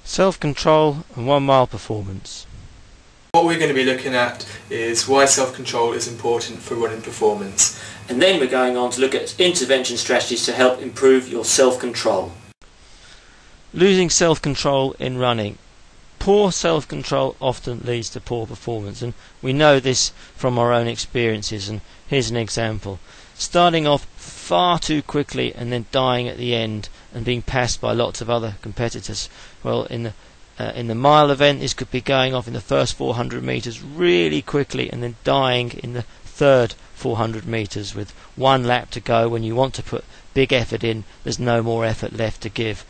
Self-control and 1 mile performance. What we're going to be looking at is why self-control is important for running performance. And then we're going on to look at intervention strategies to help improve your self-control. Losing self-control in running. Poor self-control often leads to poor performance, and we know this from our own experiences. And here's an example. Starting off far too quickly and then dying at the end and being passed by lots of other competitors. Well, in the mile event, this could be going off in the first 400 meters really quickly and then dying in the third 400 meters with 1 lap to go. When you want to put big effort in, there's no more effort left to give.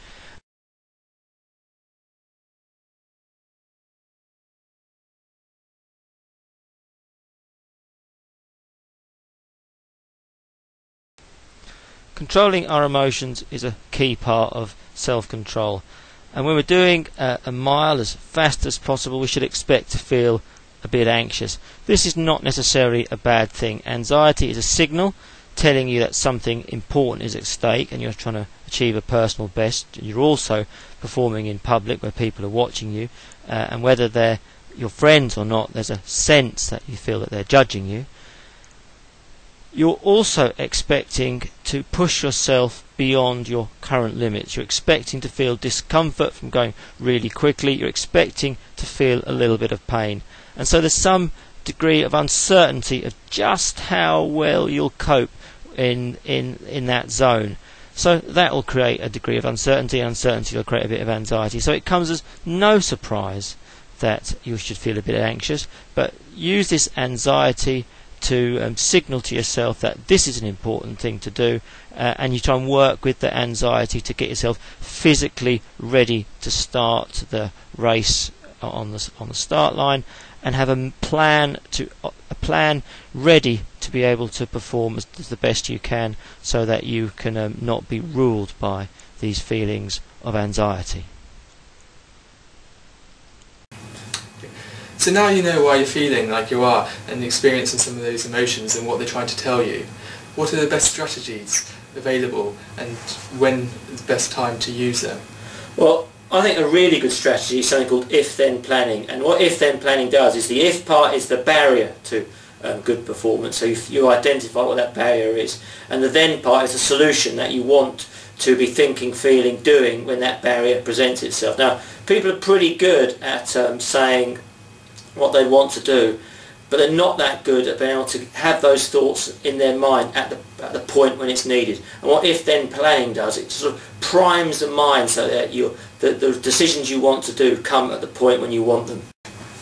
Controlling our emotions is a key part of self-control, and when we're doing a mile as fast as possible, we should expect to feel a bit anxious. This is not necessarily a bad thing. Anxiety is a signal telling you that something important is at stake and you're trying to achieve a personal best. You're also performing in public where people are watching you, and whether they're your friends or not, there's a sense that you feel that they're judging you. You're also expecting to push yourself beyond your current limits. You're expecting to feel discomfort from going really quickly. You're expecting to feel a little bit of pain. And so there's some degree of uncertainty of just how well you'll cope in that zone. So that will create a degree of uncertainty. Uncertainty will create a bit of anxiety. So it comes as no surprise that you should feel a bit anxious, but use this anxiety to signal to yourself that this is an important thing to do, and you try and work with the anxiety to get yourself physically ready to start the race on the start line, and have a plan ready to be able to perform as the best you can, so that you can not be ruled by these feelings of anxiety. So now you know why you're feeling like you are and experiencing some of those emotions and what they're trying to tell you. What are the best strategies available and when is the best time to use them? Well, I think a really good strategy is something called if-then planning. And what if-then planning does is the if part is the barrier to good performance. So you identify what that barrier is. And the then part is the solution that you want to be thinking, feeling, doing when that barrier presents itself. Now, people are pretty good at saying what they want to do, but they're not that good at being able to have those thoughts in their mind at the point when it's needed. And what if-then planning does, it sort of primes the mind so that the decisions you want to do come at the point when you want them.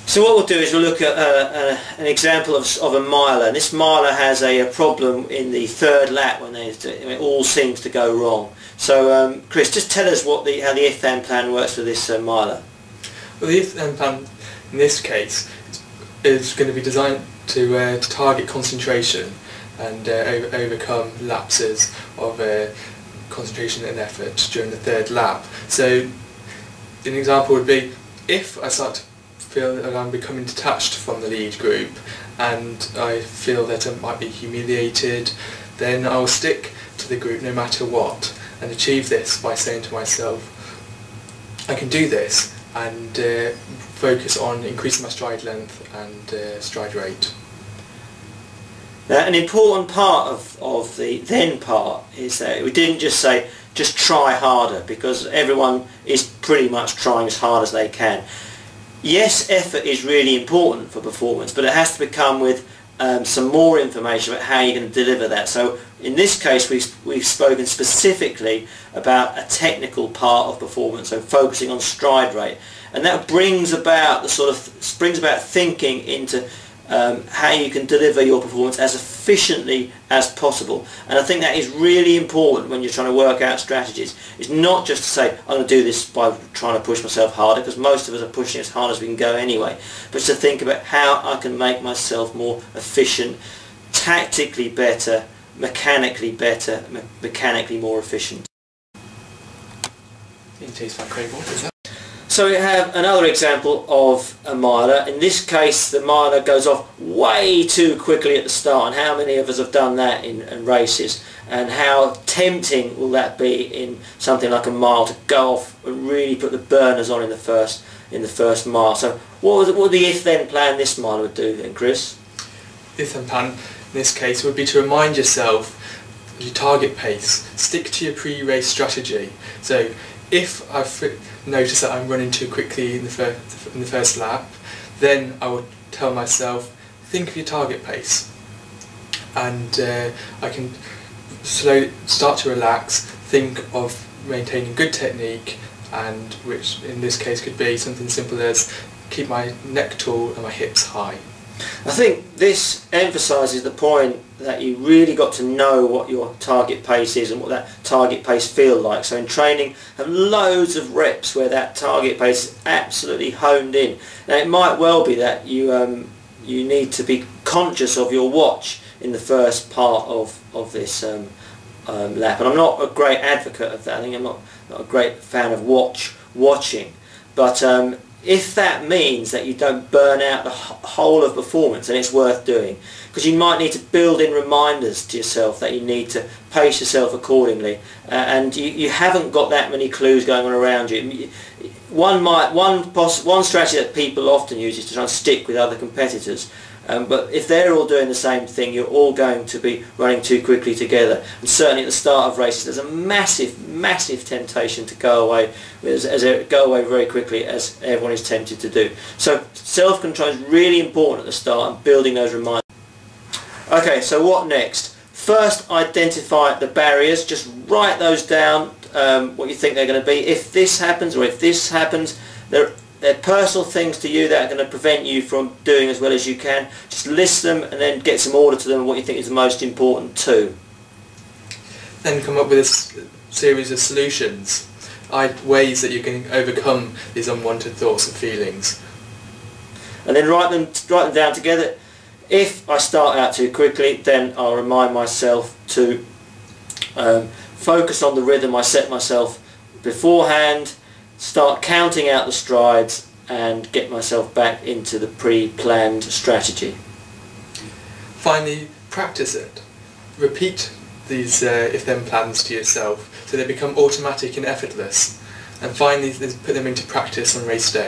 So what we'll do is we'll look at an example of a miler. And this miler has a problem in the third lap when it all seems to go wrong. So Chris, just tell us how the if-then plan works for this miler. Well, the if-then plan in this case is going to be designed to target concentration and overcome lapses of concentration and effort during the third lap. So an example would be, if I start to feel that I'm becoming detached from the lead group and I feel that I might be humiliated, then I'll stick to the group no matter what and achieve this by saying to myself, I can do this, and focus on increasing my stride length and stride rate. Now, an important part of the then part is that we didn't just say just try harder, because everyone is pretty much trying as hard as they can. Yes, effort is really important for performance, but it has to become with some more information about how you're going to deliver that. So in this case we've spoken specifically about a technical part of performance, so focusing on stride rate, and that brings about thinking into how you can deliver your performance as efficiently as possible. And I think that is really important when you're trying to work out strategies. It's not just to say, I'm going to do this by trying to push myself harder, because most of us are pushing as hard as we can go anyway, but to think about how I can make myself more efficient, tactically better, mechanically more efficient. It tastes like great water, is that? So we have another example of a miler. In this case, the miler goes off way too quickly at the start, and how many of us have done that in races, and how tempting will that be in something like a mile to go off and really put the burners on in the first mile. So what would the if-then plan this miler would do then, Chris? If-then plan in this case would be to remind yourself of your target pace. Stick to your pre-race strategy. So if I've noticed that I'm running too quickly in the first lap, then I would tell myself, think of your target pace, and I can start to relax, think of maintaining good technique, and which in this case could be something simple as keep my neck tall and my hips high. I think this emphasises the point that you really got to know what your target pace is and what that target pace feels like. So in training, have loads of reps where that target pace is absolutely honed in. Now it might well be that you need to be conscious of your watch in the first part of this lap, and I'm not a great advocate of that. I think I'm not a great fan of watching, but if that means that you don't burn out the whole of performance, then it's worth doing, because you might need to build in reminders to yourself that you need to pace yourself accordingly, and you haven't got that many clues going on around you. One strategy that people often use is to try and stick with other competitors. But if they're all doing the same thing, you're all going to be running too quickly together. And certainly at the start of races, there's a massive temptation to go away very quickly, as everyone is tempted to do. So self-control is really important at the start, and building those reminders. Okay, so what next? First, identify the barriers. Just write those down, what you think they're going to be. If this happens, or if this happens, they're personal things to you that are going to prevent you from doing as well as you can. Just list them and then get some order to them, what you think is the most important too. Then come up with a series of solutions, ways that you can overcome these unwanted thoughts and feelings. And then write them down together. If I start out too quickly, then I'll remind myself to focus on the rhythm I set myself beforehand, start counting out the strides, and get myself back into the pre-planned strategy. Finally, practice it. Repeat these if-then plans to yourself so they become automatic and effortless. And finally, put them into practice on race day.